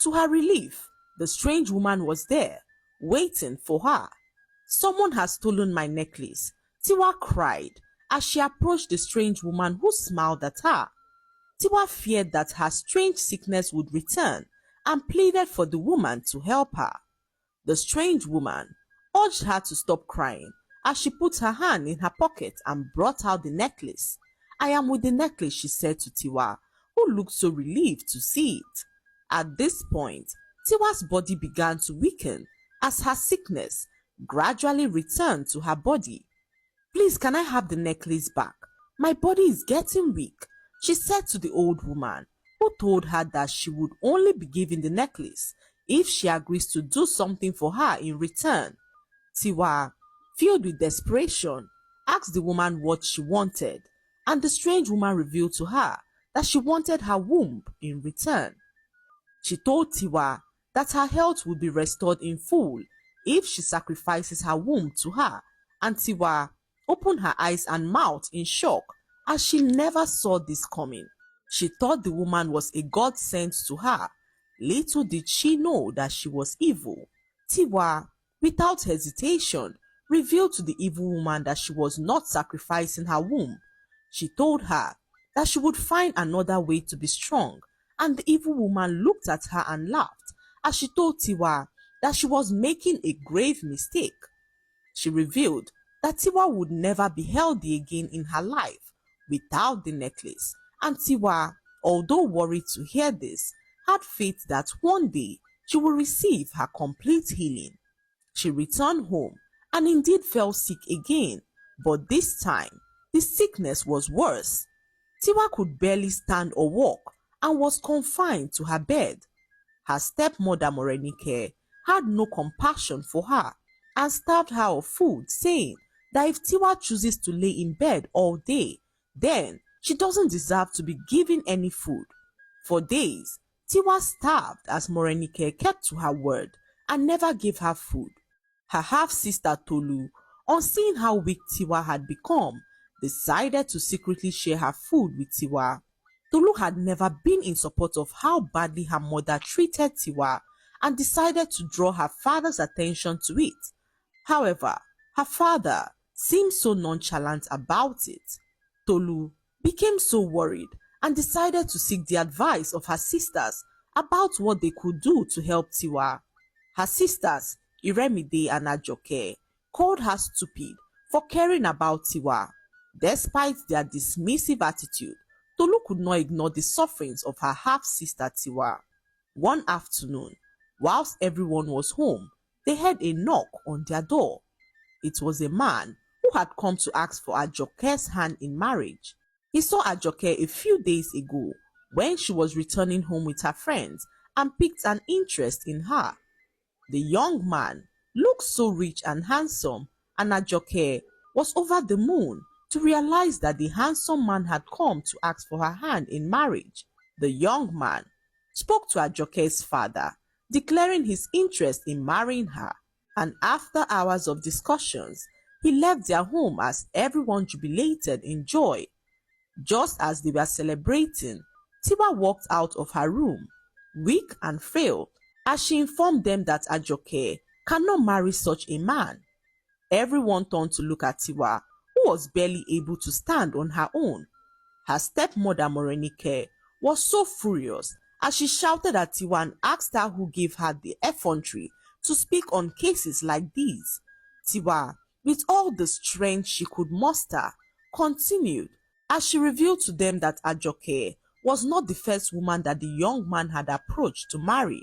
To her relief, the strange woman was there, waiting for her. "Someone has stolen my necklace," Tiwa cried as she approached the strange woman who smiled at her. Tiwa feared that her strange sickness would return and pleaded for the woman to help her. The strange woman urged her to stop crying as she put her hand in her pocket and brought out the necklace. "I am with the necklace," she said to Tiwa, who looked so relieved to see it. At this point, Tiwa's body began to weaken as her sickness gradually returned to her body. "Please, can I have the necklace back? My body is getting weak," she said to the old woman, who told her that she would only be given the necklace if she agrees to do something for her in return. Tiwa, filled with desperation, asked the woman what she wanted, and the strange woman revealed to her that she wanted her womb in return. She told Tiwa that her health would be restored in full if she sacrifices her womb to her, and Tiwa opened her eyes and mouth in shock as she never saw this coming. She thought the woman was a god sent to her. Little did she know that she was evil. Tiwa, without hesitation, revealed to the evil woman that she was not sacrificing her womb. She told her that she would find another way to be strong, and the evil woman looked at her and laughed as she told Tiwa that she was making a grave mistake. She revealed that Tiwa would never be healthy again in her life without the necklace, and Tiwa, although worried to hear this, had faith that one day she will receive her complete healing. She returned home and indeed fell sick again, but this time the sickness was worse. Tiwa could barely stand or walk and was confined to her bed. Her stepmother Morenike had no compassion for her and starved her of food, saying that if Tiwa chooses to lay in bed all day, then she doesn't deserve to be given any food. For days, Tiwa starved as Morenike kept to her word and never gave her food. Her half-sister Tolu, on seeing how weak Tiwa had become, decided to secretly share her food with Tiwa. Tolu had never been in support of how badly her mother treated Tiwa and decided to draw her father's attention to it. However, her father seemed so nonchalant about it. Tolu became so worried and decided to seek the advice of her sisters about what they could do to help Tiwa. Her sisters, Iremide and Ajoke, called her stupid for caring about Tiwa. Despite their dismissive attitude, Tolu could not ignore the sufferings of her half-sister Tiwa. One afternoon, whilst everyone was home, they heard a knock on their door. It was a man who had come to ask for Ajoke's hand in marriage. He saw Ajoke a few days ago when she was returning home with her friends and picked an interest in her. The young man looked so rich and handsome, and Ajoke was over the moon to realize that the handsome man had come to ask for her hand in marriage. The young man spoke to Ajoke's father, declaring his interest in marrying her, and after hours of discussions, he left their home as everyone jubilated in joy. Just as they were celebrating, Tiwa walked out of her room, weak and frail, as she informed them that Ajoke cannot marry such a man. Everyone turned to look at Tiwa, who was barely able to stand on her own. Her stepmother Morenike was so furious as she shouted at Tiwa and asked her who gave her the effrontery to speak on cases like these. Tiwa, with all the strength she could muster, continued as she revealed to them that Ajoke was not the first woman that the young man had approached to marry.